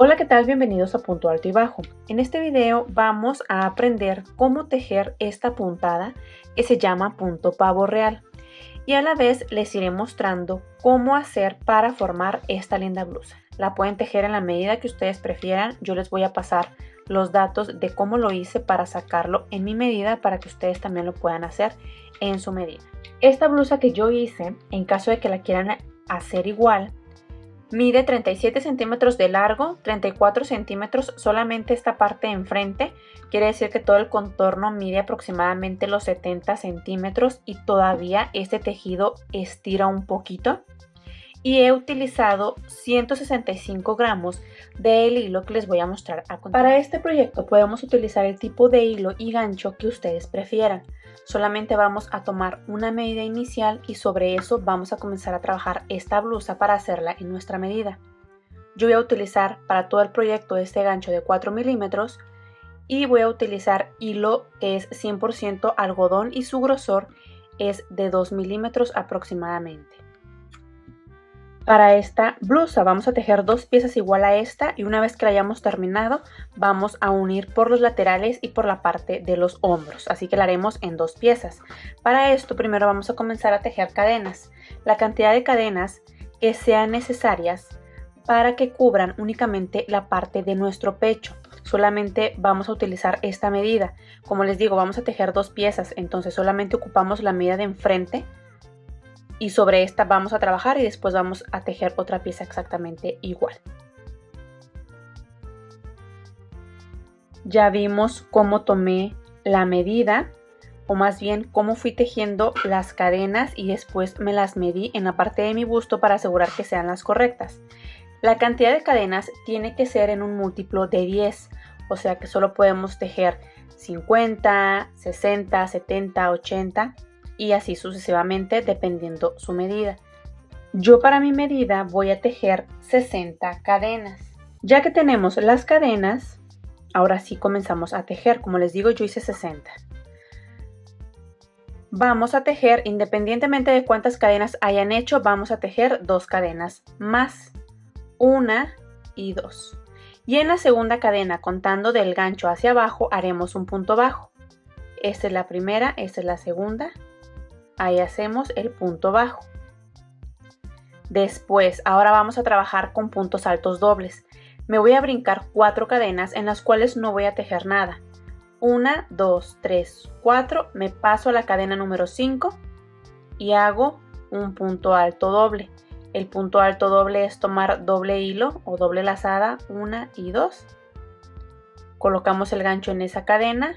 Hola, ¿qué tal? Bienvenidos a Punto Alto y Bajo. En este video vamos a aprender cómo tejer esta puntada que se llama punto pavo real y a la vez les iré mostrando cómo hacer para formar esta linda blusa. La pueden tejer en la medida que ustedes prefieran. Yo les voy a pasar los datos de cómo lo hice para sacarlo en mi medida para que ustedes también lo puedan hacer en su medida. Esta blusa que yo hice, en caso de que la quieran hacer igual, mide 37 centímetros de largo, 34 centímetros solamente esta parte de enfrente. Quiere decir que todo el contorno mide aproximadamente los 70 centímetros y todavía este tejido estira un poquito. Y he utilizado 165 gramos del hilo que les voy a mostrar a continuación. Para este proyecto podemos utilizar el tipo de hilo y gancho que ustedes prefieran. Solamente vamos a tomar una medida inicial y sobre eso vamos a comenzar a trabajar esta blusa para hacerla en nuestra medida. Yo voy a utilizar para todo el proyecto este gancho de 4 milímetros y voy a utilizar hilo que es 100% algodón y su grosor es de 2 milímetros aproximadamente. Para esta blusa vamos a tejer dos piezas igual a esta y una vez que la hayamos terminado vamos a unir por los laterales y por la parte de los hombros, así que la haremos en dos piezas. Para esto primero vamos a comenzar a tejer cadenas, la cantidad de cadenas que sean necesarias para que cubran únicamente la parte de nuestro pecho. Solamente vamos a utilizar esta medida. Como les digo, vamos a tejer dos piezas, entonces solamente ocupamos la medida de enfrente y sobre esta vamos a trabajar y después vamos a tejer otra pieza exactamente igual. Ya vimos cómo tomé la medida, o más bien cómo fui tejiendo las cadenas y después me las medí en la parte de mi busto para asegurar que sean las correctas. La cantidad de cadenas tiene que ser en un múltiplo de 10, o sea que solo podemos tejer 50, 60, 70, 80 y así sucesivamente dependiendo su medida. Yo para mi medida voy a tejer 60 cadenas. Ya que tenemos las cadenas, ahora sí comenzamos a tejer. Como les digo, yo hice 60. Vamos a tejer, independientemente de cuántas cadenas hayan hecho, vamos a tejer dos cadenas más, una y dos. Y en la segunda cadena, contando del gancho hacia abajo, haremos un punto bajo. Esta es la primera, esta es la segunda. Ahí hacemos el punto bajo. Después, ahora vamos a trabajar con puntos altos dobles. Me voy a brincar 4 cadenas en las cuales no voy a tejer nada. 1, 2, 3, 4. Me paso a la cadena número 5 y hago un punto alto doble. El punto alto doble es tomar doble hilo o doble lazada, 1 y 2. Colocamos el gancho en esa cadena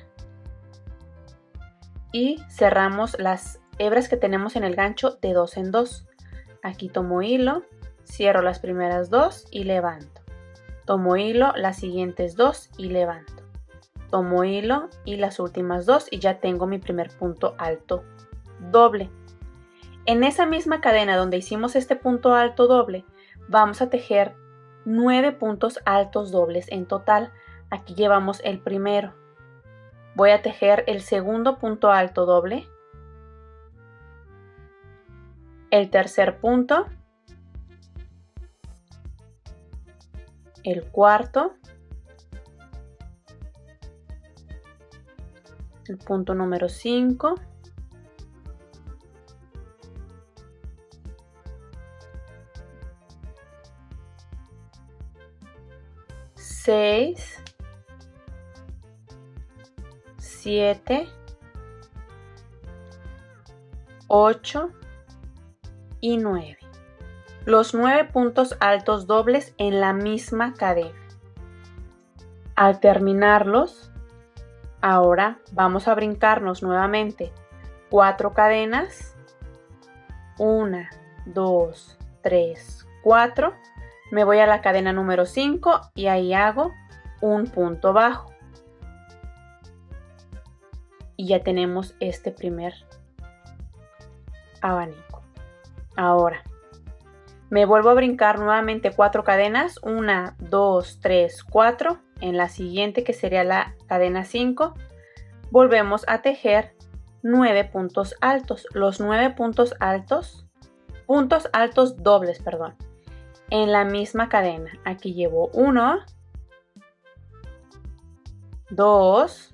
y cerramos las hebras que tenemos en el gancho de 2 en 2. Aquí tomo hilo, cierro las primeras 2 y levanto. Tomo hilo, las siguientes 2 y levanto. Tomo hilo y las últimas 2 y ya tengo mi primer punto alto doble. En esa misma cadena donde hicimos este punto alto doble, vamos a tejer 9 puntos altos dobles en total. Aquí llevamos el primero. Voy a tejer el segundo punto alto doble, el tercer punto, el cuarto, el punto número 5, seis, 7, 8 y 9. Los 9 puntos altos dobles en la misma cadena. Al terminarlos, ahora vamos a brincarnos nuevamente 4 cadenas. 1, 2, 3, 4. Me voy a la cadena número 5 y ahí hago un punto bajo. Y ya tenemos este primer abanico. Ahora me vuelvo a brincar nuevamente 4 cadenas, 1, 2, 3, 4. En la siguiente, que sería la cadena 5, volvemos a tejer 9 puntos altos. Los 9 puntos altos dobles, en la misma cadena. Aquí llevo 1, 2,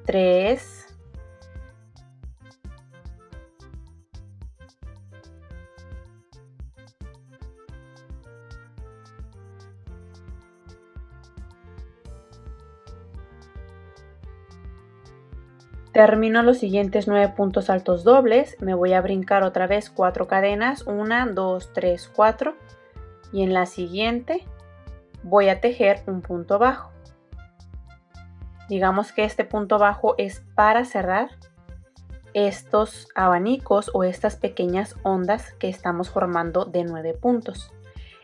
3, 4. Termino los siguientes 9 puntos altos dobles, me voy a brincar otra vez 4 cadenas, 1, 2, 3, 4 y en la siguiente voy a tejer un punto bajo. Digamos que este punto bajo es para cerrar estos abanicos o estas pequeñas ondas que estamos formando de 9 puntos.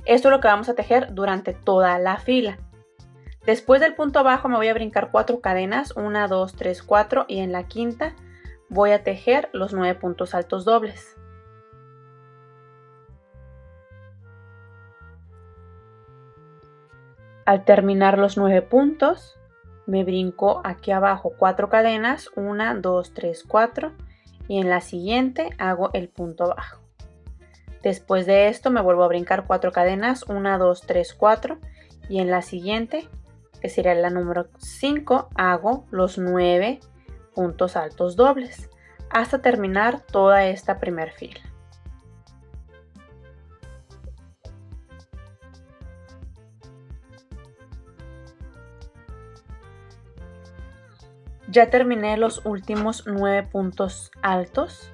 Esto es lo que vamos a tejer durante toda la fila. Después del punto bajo me voy a brincar 4 cadenas, 1, 2, 3, 4 y en la quinta voy a tejer los 9 puntos altos dobles. Al terminar los 9 puntos, me brinco aquí abajo 4 cadenas, 1, 2, 3, 4 y en la siguiente hago el punto bajo. Después de esto me vuelvo a brincar 4 cadenas, 1, 2, 3, 4 y en la siguiente, que sería la número 5, hago los 9 puntos altos dobles hasta terminar toda esta primera fila. Ya terminé los últimos 9 puntos altos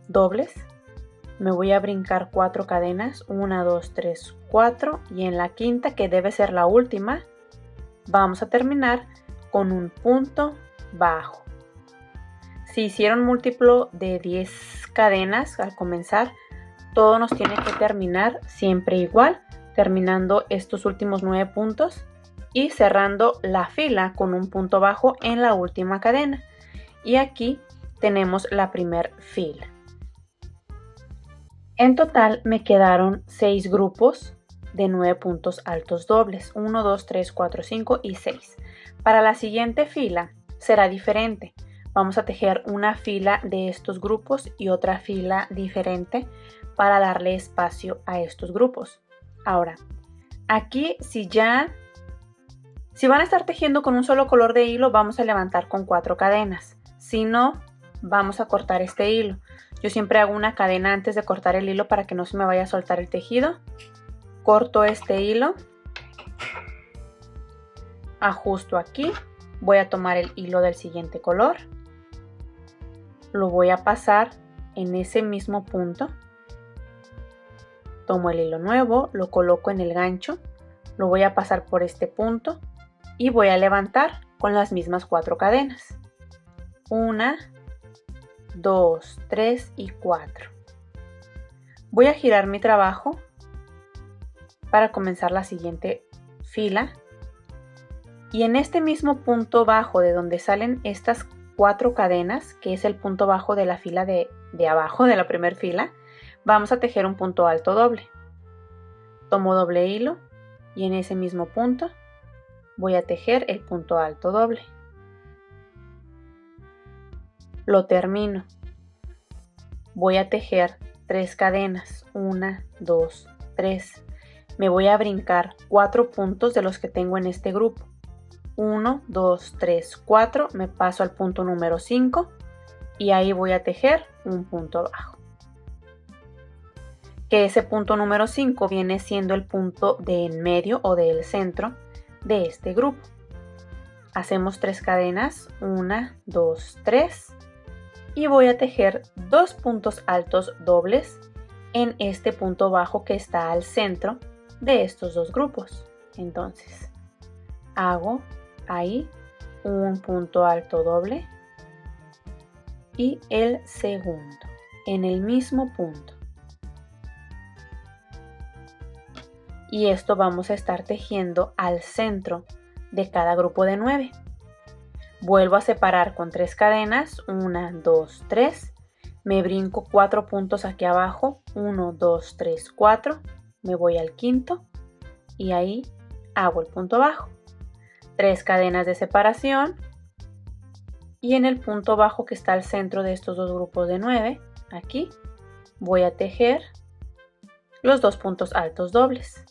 dobles. Me voy a brincar 4 cadenas, 1, 2, 3, 4 y en la quinta, que debe ser la última, vamos a terminar con un punto bajo. Si hicieron múltiplo de 10 cadenas al comenzar, todo nos tiene que terminar siempre igual, terminando estos últimos 9 puntos y cerrando la fila con un punto bajo en la última cadena. Y aquí tenemos la primera fila. En total me quedaron 6 grupos de 9 puntos altos dobles, 1, 2, 3, 4, 5 y 6. Para la siguiente fila será diferente. Vamos a tejer una fila de estos grupos y otra fila diferente para darle espacio a estos grupos. Ahora, aquí si van a estar tejiendo con un solo color de hilo, vamos a levantar con 4 cadenas. Si no, vamos a cortar este hilo. Yo siempre hago una cadena antes de cortar el hilo para que no se me vaya a soltar el tejido. Corto este hilo, ajusto aquí, voy a tomar el hilo del siguiente color, lo voy a pasar en ese mismo punto, tomo el hilo nuevo, lo coloco en el gancho, lo voy a pasar por este punto y voy a levantar con las mismas 4 cadenas. 1, 2, 3 y 4. Voy a girar mi trabajo para comenzar la siguiente fila y en este mismo punto bajo de donde salen estas 4 cadenas, que es el punto bajo de la fila de abajo de la primera fila, vamos a tejer un punto alto doble. Tomo doble hilo y en ese mismo punto voy a tejer el punto alto doble. Lo termino. Voy a tejer 3 cadenas, 1, 2, 3. Me voy a brincar 4 puntos de los que tengo en este grupo. 1, 2, 3, 4. Me paso al punto número 5 y ahí voy a tejer un punto bajo. Que ese punto número 5 viene siendo el punto de en medio o del centro de este grupo. Hacemos 3 cadenas, 1, 2, 3 y voy a tejer 2 puntos altos dobles en este punto bajo que está al centro de estos dos grupos. Entonces hago ahí un punto alto doble y el segundo en el mismo punto, y esto vamos a estar tejiendo al centro de cada grupo de 9. Vuelvo a separar con 3 cadenas, 1, 2, 3, me brinco 4 puntos aquí abajo, 1, 2, 3, 4, me voy al quinto y ahí hago el punto bajo. 3 cadenas de separación y en el punto bajo que está al centro de estos dos grupos de 9, aquí voy a tejer los 2 puntos altos dobles.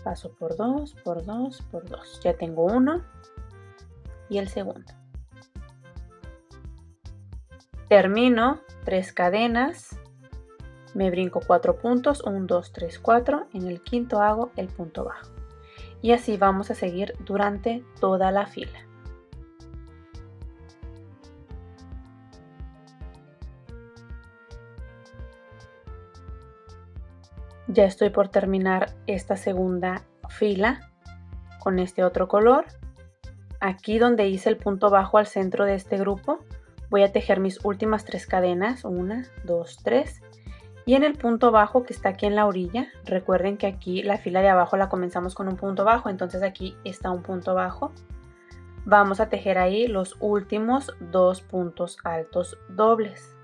Paso por 2, por 2, por 2. Ya tengo uno y el segundo. Termino 3 cadenas, me brinco 4 puntos, 1, 2, 3, 4. En el quinto hago el punto bajo. Y así vamos a seguir durante toda la fila. Ya estoy por terminar esta segunda fila con este otro color. Aquí donde hice el punto bajo al centro de este grupo, voy a tejer mis últimas 3 cadenas, 1, 2, 3. Y en el punto bajo que está aquí en la orilla, recuerden que aquí la fila de abajo la comenzamos con un punto bajo, entonces aquí está un punto bajo. Vamos a tejer ahí los últimos 2 puntos altos dobles.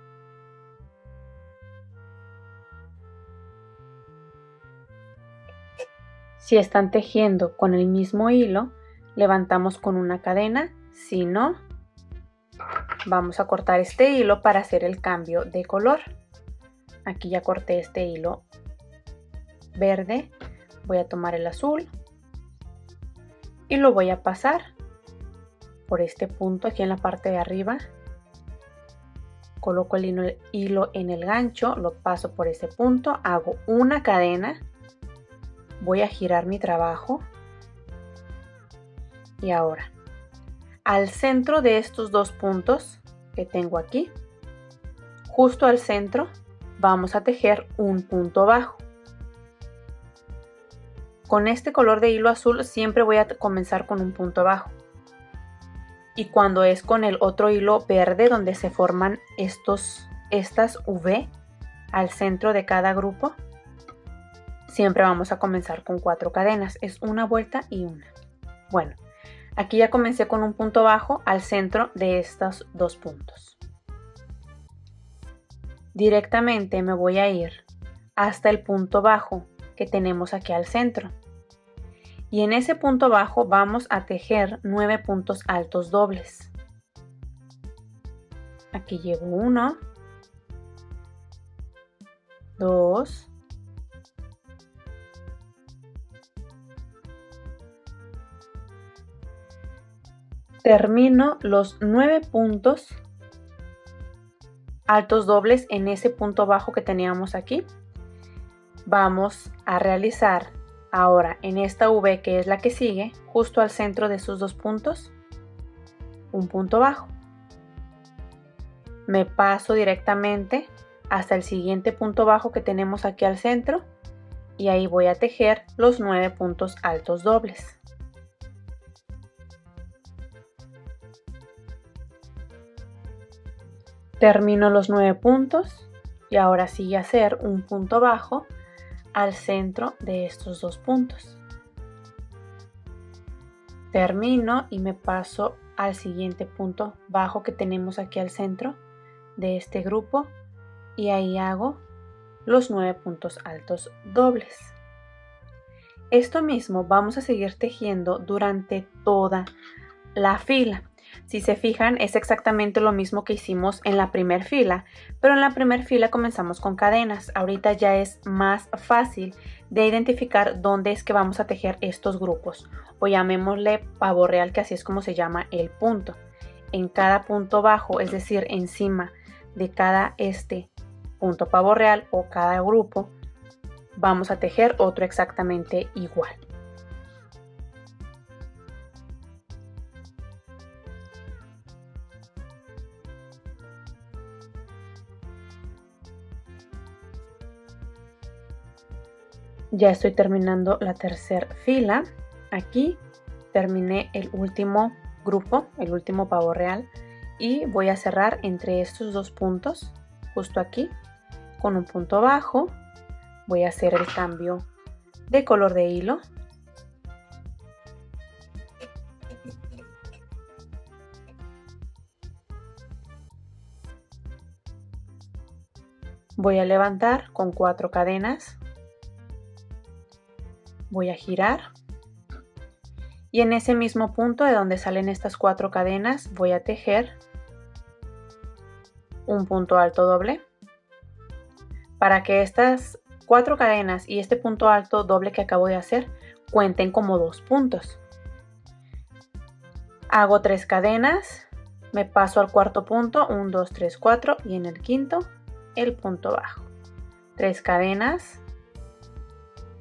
Si están tejiendo con el mismo hilo, levantamos con una cadena. Si no, vamos a cortar este hilo para hacer el cambio de color. Aquí ya corté este hilo verde. Voy a tomar el azul y lo voy a pasar por este punto aquí en la parte de arriba. Coloco el hilo en el gancho, lo paso por ese punto, hago una cadena. Voy a girar mi trabajo y ahora al centro de estos 2 puntos que tengo aquí, justo al centro, vamos a tejer un punto bajo. Con este color de hilo azul siempre voy a comenzar con un punto bajo. Y cuando es con el otro hilo verde donde se forman estas V al centro de cada grupo, siempre vamos a comenzar con 4 cadenas. Es una vuelta y una. Bueno, aquí ya comencé con un punto bajo al centro de estos 2 puntos. Directamente me voy a ir hasta el punto bajo que tenemos aquí al centro. Y en ese punto bajo vamos a tejer 9 puntos altos dobles. Aquí llevo 1, 2, 3. Termino los 9 puntos altos dobles en ese punto bajo que teníamos aquí. Vamos a realizar ahora en esta V, que es la que sigue, justo al centro de esos 2 puntos, un punto bajo. Me paso directamente hasta el siguiente punto bajo que tenemos aquí al centro y ahí voy a tejer los 9 puntos altos dobles. Termino los 9 puntos y ahora sigue hacer un punto bajo al centro de estos 2 puntos. Termino y me paso al siguiente punto bajo que tenemos aquí al centro de este grupo y ahí hago los 9 puntos altos dobles. Esto mismo vamos a seguir tejiendo durante toda la fila. Si se fijan, es exactamente lo mismo que hicimos en la primera fila, pero en la primera fila comenzamos con cadenas. Ahorita ya es más fácil de identificar dónde es que vamos a tejer estos grupos, o llamémosle pavo real, que así es como se llama el punto. En cada punto bajo, es decir, encima de cada punto pavo real o cada grupo, vamos a tejer otro exactamente igual. Ya estoy terminando la tercera fila. Aquí terminé el último grupo, el último pavo real, y voy a cerrar entre estos 2 puntos, justo aquí, con un punto bajo. Voy a hacer el cambio de color de hilo. Voy a levantar con 4 cadenas. Voy a girar y en ese mismo punto de donde salen estas 4 cadenas voy a tejer un punto alto doble. Para que estas 4 cadenas y este punto alto doble que acabo de hacer cuenten como 2 puntos. Hago 3 cadenas, me paso al cuarto punto, 1, 2, 3, 4 y en el quinto el punto bajo. 3 cadenas,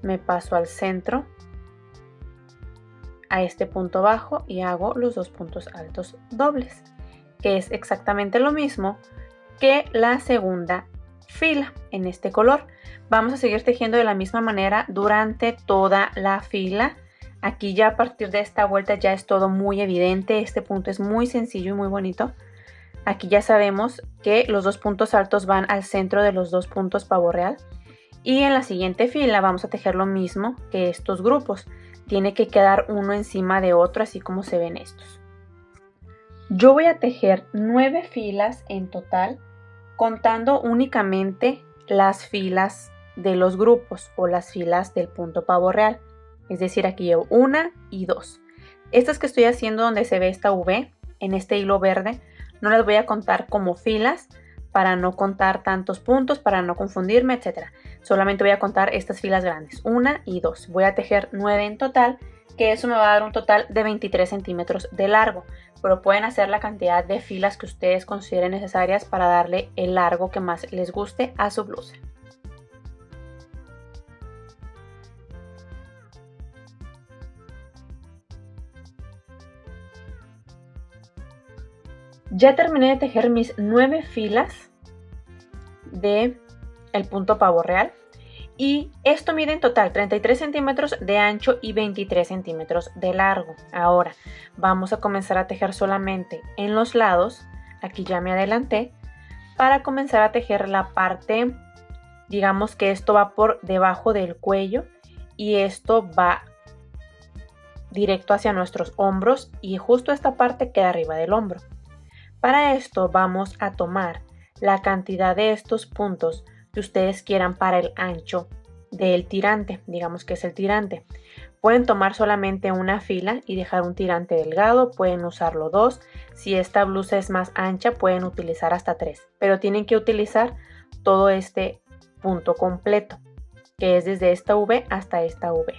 me paso al centro, a este punto bajo y hago los 2 puntos altos dobles, que es exactamente lo mismo que la segunda fila en este color. Vamos a seguir tejiendo de la misma manera durante toda la fila. Aquí ya a partir de esta vuelta ya es todo muy evidente, este punto es muy sencillo y muy bonito. Aquí ya sabemos que los 2 puntos altos van al centro de los 2 puntos pavo real. Y en la siguiente fila vamos a tejer lo mismo que estos grupos. Tiene que quedar uno encima de otro, así como se ven estos. Yo voy a tejer 9 filas en total, contando únicamente las filas de los grupos o las filas del punto pavo real. Es decir, aquí llevo 1 y 2. Estas que estoy haciendo donde se ve esta V en este hilo verde, no las voy a contar como filas para no contar tantos puntos, para no confundirme, etc. Solamente voy a contar estas filas grandes, 1 y 2. Voy a tejer 9 en total, que eso me va a dar un total de 23 centímetros de largo. Pero pueden hacer la cantidad de filas que ustedes consideren necesarias para darle el largo que más les guste a su blusa. Ya terminé de tejer mis 9 filas de el punto pavo real y esto mide en total 33 centímetros de ancho y 23 centímetros de largo. Ahora vamos a comenzar a tejer solamente en los lados, aquí ya me adelanté, para comenzar a tejer la parte, digamos que esto va por debajo del cuello y esto va directo hacia nuestros hombros y justo esta parte queda arriba del hombro. Para esto vamos a tomar la cantidad de estos puntos que ustedes quieran para el ancho del tirante, digamos que es el tirante. Pueden tomar solamente una fila y dejar un tirante delgado, pueden usarlo 2. Si esta blusa es más ancha pueden utilizar hasta 3, pero tienen que utilizar todo este punto completo, que es desde esta V hasta esta V,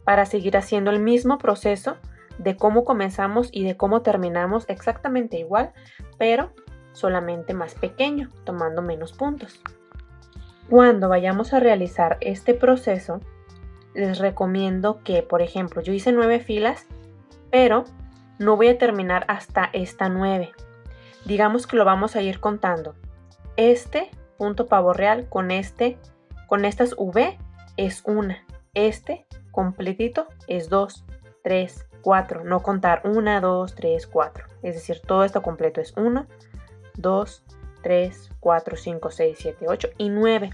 para seguir haciendo el mismo proceso de cómo comenzamos y de cómo terminamos exactamente igual, pero solamente más pequeño, tomando menos puntos. Cuando vayamos a realizar este proceso, les recomiendo que, por ejemplo, yo hice 9 filas, pero no voy a terminar hasta esta 9. Digamos que lo vamos a ir contando. Este punto pavo real con estas V es 1. Este completito es 2, 3, 4, no contar 1, 2, 3, 4, es decir, todo esto completo es 1, 2, 3, 4, 5, 6, 7, 8 y 9.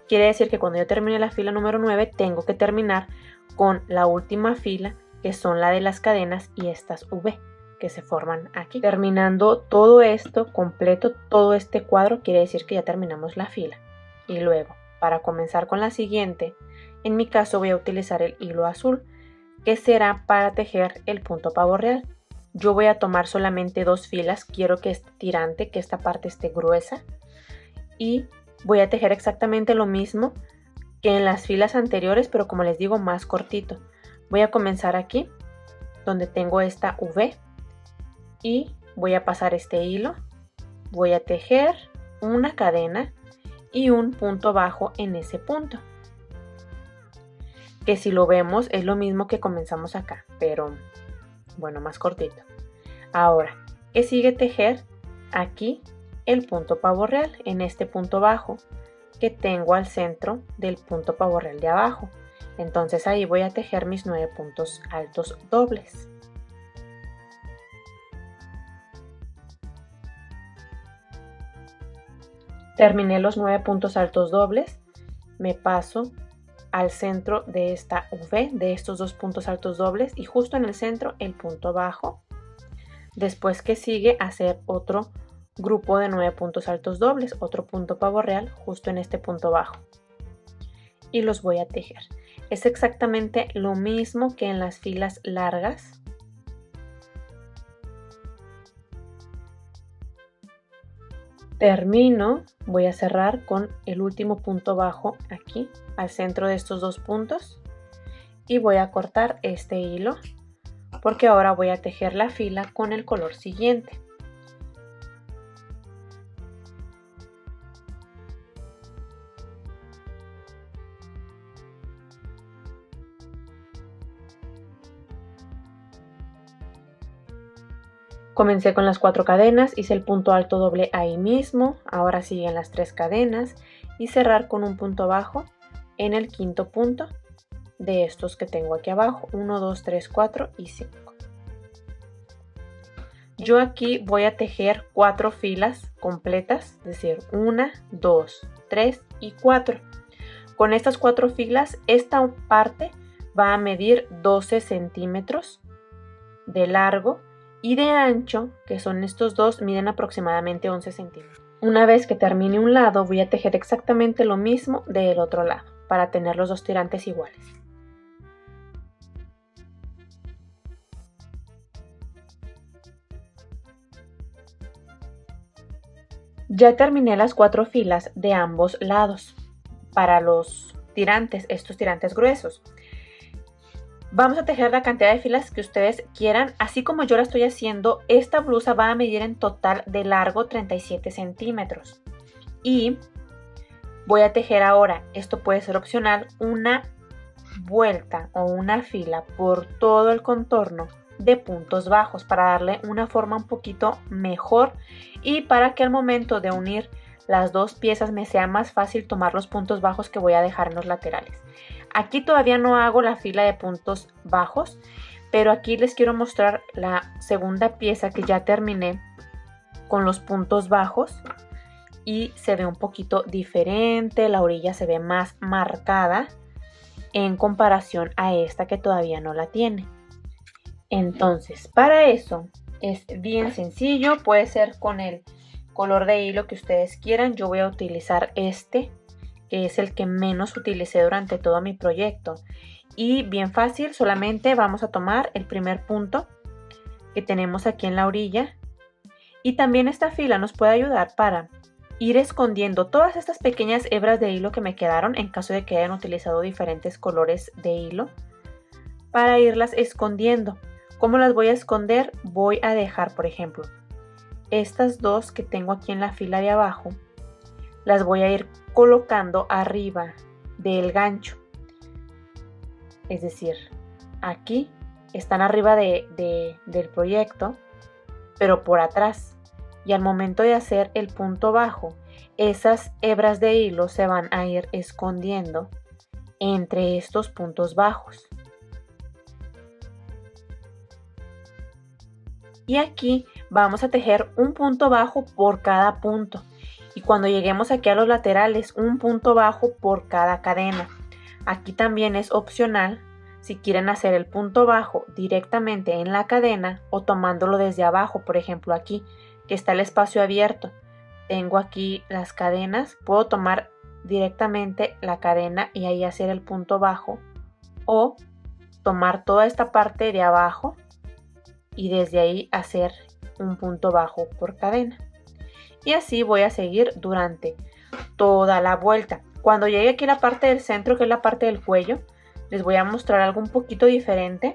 Quiere decir que cuando yo termine la fila número 9 tengo que terminar con la última fila, que son la de las cadenas y estas V que se forman aquí. Terminando todo esto completo, todo este cuadro, quiere decir que ya terminamos la fila. Y luego, para comenzar con la siguiente, en mi caso voy a utilizar el hilo azul, que será para tejer el punto pavo real. Yo voy a tomar solamente 2 filas, quiero que este tirante, que esta parte esté gruesa, y voy a tejer exactamente lo mismo que en las filas anteriores, pero como les digo, más cortito. Voy a comenzar aquí, donde tengo esta V, y voy a pasar este hilo, voy a tejer una cadena y un punto bajo en ese punto, que si lo vemos es lo mismo que comenzamos acá, pero bueno, más cortito. Ahora, ¿qué sigue tejer? Aquí el punto pavo real en este punto bajo que tengo al centro del punto pavo real de abajo. Entonces ahí voy a tejer mis 9 puntos altos dobles. Terminé los 9 puntos altos dobles, me paso al centro de esta V, de estos 2 puntos altos dobles, y justo en el centro el punto bajo. Después, que sigue, hacer otro grupo de 9 puntos altos dobles, otro punto pavo real justo en este punto bajo, y los voy a tejer. Es exactamente lo mismo que en las filas largas. Termino, voy a cerrar con el último punto bajo aquí al centro de estos dos puntos y voy a cortar este hilo porque ahora voy a tejer la fila con el color siguiente. Comencé con las 4 cadenas, hice el punto alto doble ahí mismo, ahora siguen las 3 cadenas y cerrar con un punto bajo en el quinto punto de estos que tengo aquí abajo, 1, 2, 3, 4 y 5. Yo aquí voy a tejer 4 filas completas, es decir, 1, 2, 3 y 4. Con estas 4 filas, esta parte va a medir 12 centímetros de largo y de ancho, que son estos dos, miden aproximadamente 11 centímetros. Una vez que termine un lado, voy a tejer exactamente lo mismo del otro lado, para tener los dos tirantes iguales. Ya terminé las 4 filas de ambos lados para los tirantes, estos tirantes gruesos. Vamos a tejer la cantidad de filas que ustedes quieran, así como yo la estoy haciendo. Esta blusa va a medir en total de largo 37 centímetros. Y voy a tejer ahora, esto puede ser opcional, una vuelta o una fila por todo el contorno de puntos bajos para darle una forma un poquito mejor y para que al momento de unir las dos piezas me sea más fácil tomar los puntos bajos que voy a dejar en los laterales. Aquí todavía no hago la fila de puntos bajos, pero aquí les quiero mostrar la segunda pieza que ya terminé con los puntos bajos y se ve un poquito diferente, la orilla se ve más marcada en comparación a esta que todavía no la tiene. Entonces, para eso es bien sencillo, puede ser con el color de hilo que ustedes quieran. Yo voy a utilizar este, que es el que menos utilicé durante todo mi proyecto. Y bien fácil, solamente vamos a tomar el primer punto que tenemos aquí en la orilla. Y también esta fila nos puede ayudar para ir escondiendo todas estas pequeñas hebras de hilo que me quedaron en caso de que hayan utilizado diferentes colores de hilo, para irlas escondiendo. ¿Cómo las voy a esconder? Voy a dejar, por ejemplo, estas dos que tengo aquí en la fila de abajo, las voy a ir colocando arriba del gancho. Es decir, aquí están arriba del proyecto, pero por atrás. Y al momento de hacer el punto bajo, esas hebras de hilo se van a ir escondiendo entre estos puntos bajos. Y aquí vamos a tejer un punto bajo por cada punto. Y cuando lleguemos aquí a los laterales, un punto bajo por cada cadena. Aquí también es opcional si quieren hacer el punto bajo directamente en la cadena o tomándolo desde abajo. Por ejemplo, aquí que está el espacio abierto, tengo aquí las cadenas, puedo tomar directamente la cadena y ahí hacer el punto bajo, o tomar toda esta parte de abajo y desde ahí hacer un punto bajo por cadena. Y así voy a seguir durante toda la vuelta. Cuando llegue aquí a la parte del centro, que es la parte del cuello, les voy a mostrar algo un poquito diferente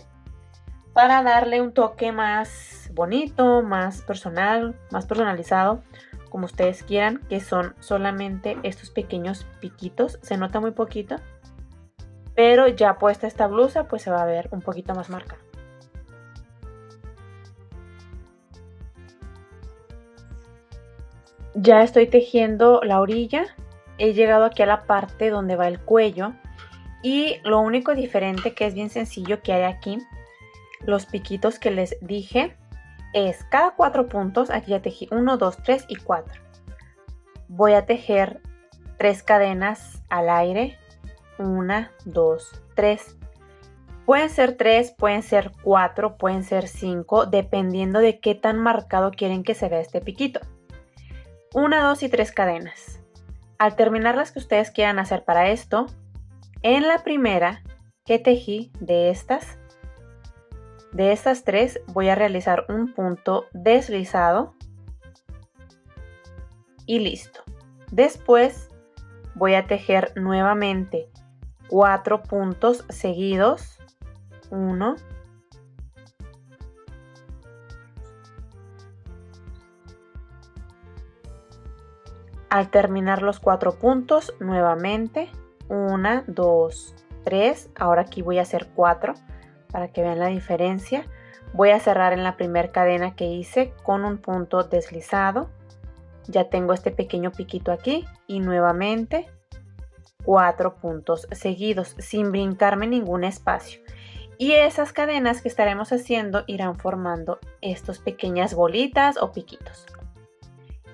para darle un toque más bonito, más personal, más personalizado, como ustedes quieran, que son solamente estos pequeños piquitos. Se nota muy poquito, pero ya puesta esta blusa, pues se va a ver un poquito más marcada. Ya estoy tejiendo la orilla, he llegado aquí a la parte donde va el cuello y lo único diferente, que es bien sencillo, que haré aquí, los piquitos que les dije, es cada 4 puntos, aquí ya tejí 1, 2, 3 y 4. Voy a tejer 3 cadenas al aire, 1, 2, 3. Pueden ser 3, pueden ser 4, pueden ser 5, dependiendo de qué tan marcado quieren que se vea este piquito. 1, 2 y 3 cadenas. Al terminar las que ustedes quieran hacer para esto, en la primera que tejí de estas 3 voy a realizar un punto deslizado y listo. Después voy a tejer nuevamente 4 puntos seguidos. 1, al terminar los 4 puntos, nuevamente 1, 2, 3. Ahora aquí voy a hacer 4 para que vean la diferencia. Voy a cerrar en la primera cadena que hice con un punto deslizado. Ya tengo este pequeño piquito aquí y nuevamente 4 puntos seguidos sin brincarme ningún espacio. Y esas cadenas que estaremos haciendo irán formando estas pequeñas bolitas o piquitos.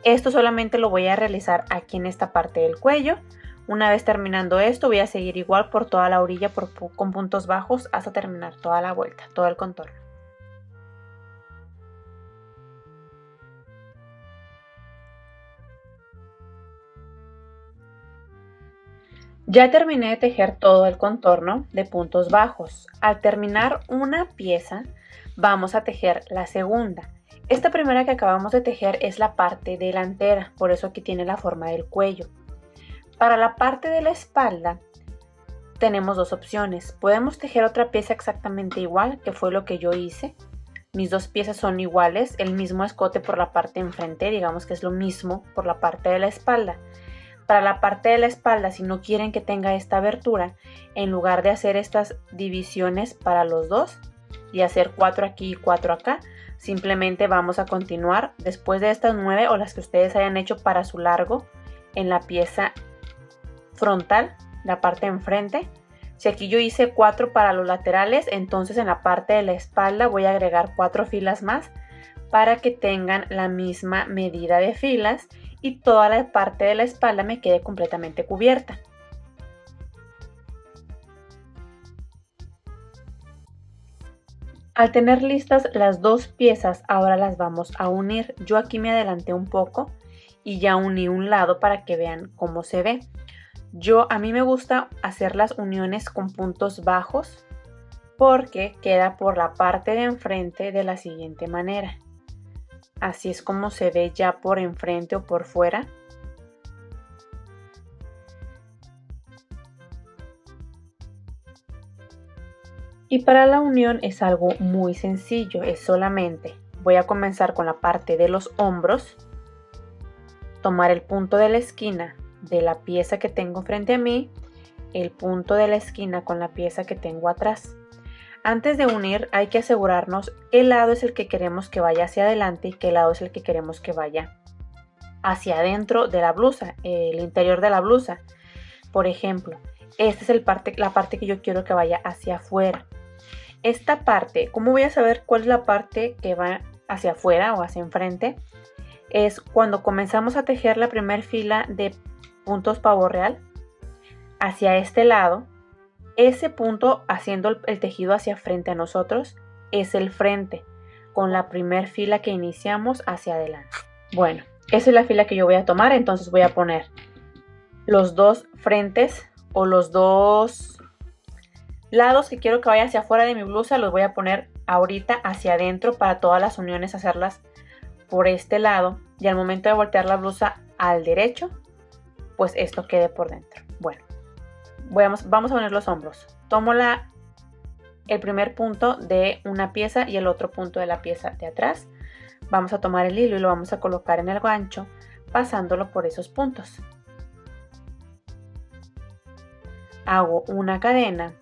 Esto solamente lo voy a realizar aquí en esta parte del cuello. Una vez terminando esto, voy a seguir igual por toda la orilla con puntos bajos hasta terminar toda la vuelta, todo el contorno. Ya terminé de tejer todo el contorno de puntos bajos. Al terminar una pieza, vamos a tejer la segunda. Esta primera que acabamos de tejer es la parte delantera, por eso aquí tiene la forma del cuello. Para la parte de la espalda tenemos dos opciones. Podemos tejer otra pieza exactamente igual, que fue lo que yo hice. Mis dos piezas son iguales, el mismo escote por la parte de enfrente, digamos que es lo mismo por la parte de la espalda. Para la parte de la espalda, si no quieren que tenga esta abertura, en lugar de hacer estas divisiones para los dos y hacer 4 aquí y 4 acá, simplemente vamos a continuar después de estas 9 o las que ustedes hayan hecho para su largo en la pieza frontal, la parte de enfrente. Si aquí yo hice 4 para los laterales, entonces en la parte de la espalda voy a agregar 4 filas más para que tengan la misma medida de filas y toda la parte de la espalda me quede completamente cubierta. Al tener listas las dos piezas, ahora las vamos a unir. Yo aquí me adelanté un poco y ya uní un lado para que vean cómo se ve. A mí me gusta hacer las uniones con puntos bajos porque queda por la parte de enfrente de la siguiente manera. Así es como se ve ya por enfrente o por fuera. Y para la unión es algo muy sencillo, es solamente voy a comenzar con la parte de los hombros, tomar el punto de la esquina de la pieza que tengo frente a mí, el punto de la esquina con la pieza que tengo atrás. Antes de unir hay que asegurarnos qué lado es el que queremos que vaya hacia adelante y qué lado es el que queremos que vaya hacia adentro de la blusa, el interior de la blusa. Por ejemplo, esta es la parte que yo quiero que vaya hacia afuera. Esta parte, ¿cómo voy a saber cuál es la parte que va hacia afuera o hacia enfrente? Es cuando comenzamos a tejer la primera fila de puntos pavo real hacia este lado. Ese punto haciendo el tejido hacia frente a nosotros es el frente, con la primera fila que iniciamos hacia adelante. Bueno, esa es la fila que yo voy a tomar, entonces voy a poner los dos frentes o los dos lados que quiero que vaya hacia afuera de mi blusa, los voy a poner ahorita hacia adentro para todas las uniones hacerlas por este lado y al momento de voltear la blusa al derecho, pues esto quede por dentro. Bueno. Vamos a poner los hombros. Tomo el primer punto de una pieza y el otro punto de la pieza de atrás. Vamos a tomar el hilo y lo vamos a colocar en el gancho pasándolo por esos puntos. Hago una cadena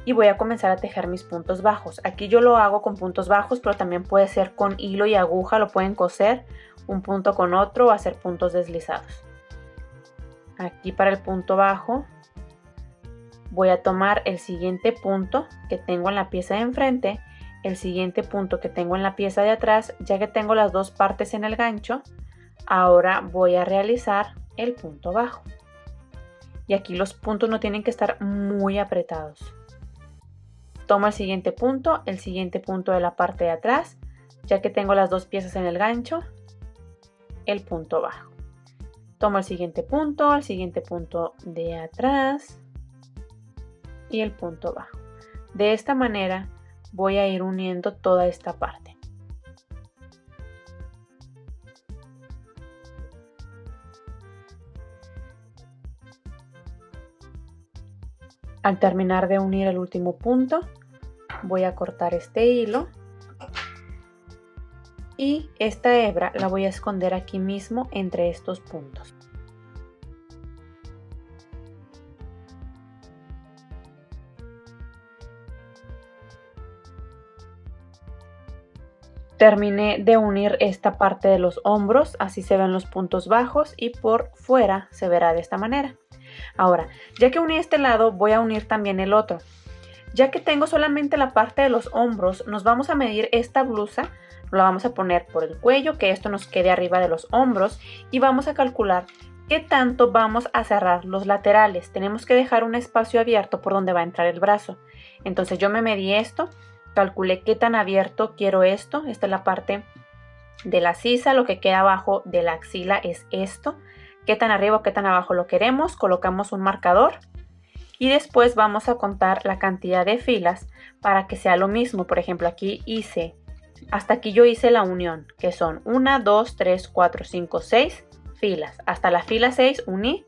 y voy a comenzar a tejer mis puntos bajos. Aquí yo lo hago con puntos bajos, pero también puede ser con hilo y aguja. Lo pueden coser un punto con otro o hacer puntos deslizados. Aquí para el punto bajo voy a tomar el siguiente punto que tengo en la pieza de enfrente, el siguiente punto que tengo en la pieza de atrás. Ya que tengo las dos partes en el gancho, ahora voy a realizar el punto bajo. Y aquí los puntos no tienen que estar muy apretados. Tomo el siguiente punto de la parte de atrás. Ya que tengo las dos piezas en el gancho, el punto bajo. Tomo el siguiente punto de atrás y el punto bajo. De esta manera voy a ir uniendo toda esta parte. Al terminar de unir el último punto, voy a cortar este hilo y esta hebra la voy a esconder aquí mismo entre estos puntos. Terminé de unir esta parte de los hombros, así se ven los puntos bajos y por fuera se verá de esta manera. Ahora, ya que uní este lado, voy a unir también el otro. Ya que tengo solamente la parte de los hombros, nos vamos a medir esta blusa, la vamos a poner por el cuello, que esto nos quede arriba de los hombros y vamos a calcular qué tanto vamos a cerrar los laterales. Tenemos que dejar un espacio abierto por donde va a entrar el brazo. Entonces yo me medí esto. Calculé qué tan abierto quiero esto. Esta es la parte de la sisa. Lo que queda abajo de la axila es esto. Qué tan arriba o qué tan abajo lo queremos. Colocamos un marcador. Y después vamos a contar la cantidad de filas para que sea lo mismo. Por ejemplo, aquí hasta aquí yo hice la unión, que son 1, 2, 3, 4, 5, 6 filas. Hasta la fila 6 uní.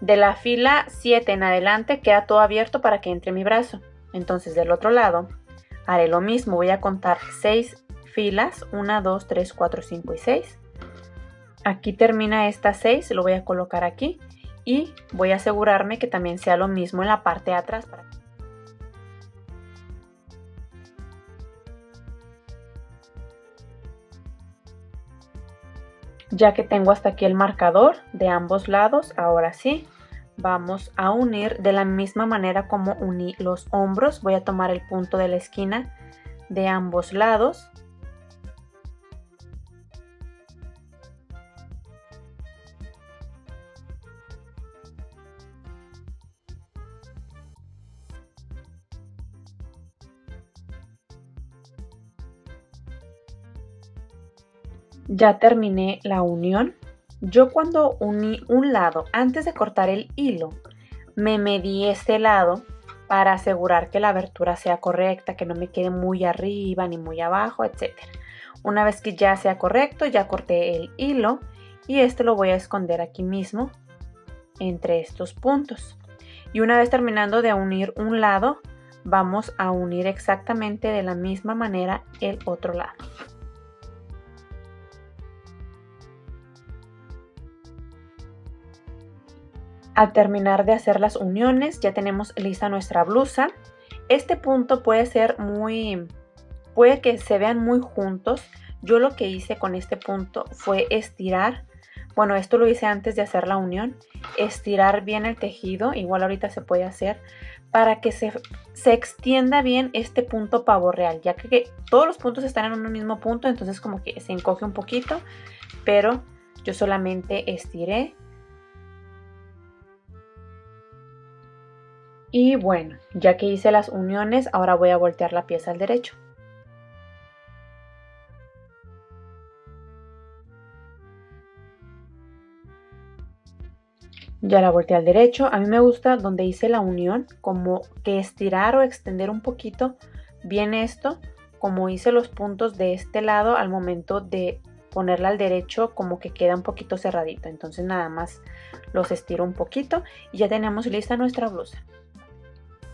De la fila 7 en adelante queda todo abierto para que entre mi brazo. Entonces del otro lado haré lo mismo, voy a contar 6 filas, 1, 2, 3, 4, 5 y 6. Aquí termina esta 6, lo voy a colocar aquí y voy a asegurarme que también sea lo mismo en la parte de atrás. Ya que tengo hasta aquí el marcador de ambos lados, ahora sí, vamos a unir de la misma manera como uní los hombros. Voy a tomar el punto de la esquina de ambos lados. Ya terminé la unión. Yo cuando uní un lado, antes de cortar el hilo, me medí este lado para asegurar que la abertura sea correcta, que no me quede muy arriba ni muy abajo, etc. Una vez que ya sea correcto, ya corté el hilo y este lo voy a esconder aquí mismo entre estos puntos. Y una vez terminando de unir un lado, vamos a unir exactamente de la misma manera el otro lado. Al terminar de hacer las uniones ya tenemos lista nuestra blusa. Este punto puede que se vean muy juntos. Yo lo que hice con este punto fue estirar, bueno, esto lo hice antes de hacer la unión, estirar bien el tejido, igual ahorita se puede hacer, para que se extienda bien este punto pavo real, ya que todos los puntos están en un mismo punto, entonces como que se encoge un poquito, pero yo solamente estiré. Y bueno, ya que hice las uniones, ahora voy a voltear la pieza al derecho. Ya la volteé al derecho. A mí me gusta donde hice la unión, como que estirar o extender un poquito bien esto, como hice los puntos de este lado al momento de ponerla al derecho, como que queda un poquito cerradito. Entonces nada más los estiro un poquito y ya tenemos lista nuestra blusa.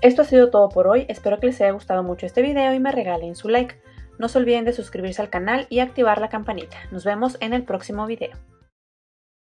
Esto ha sido todo por hoy, espero que les haya gustado mucho este video y me regalen su like. No se olviden de suscribirse al canal y activar la campanita. Nos vemos en el próximo video.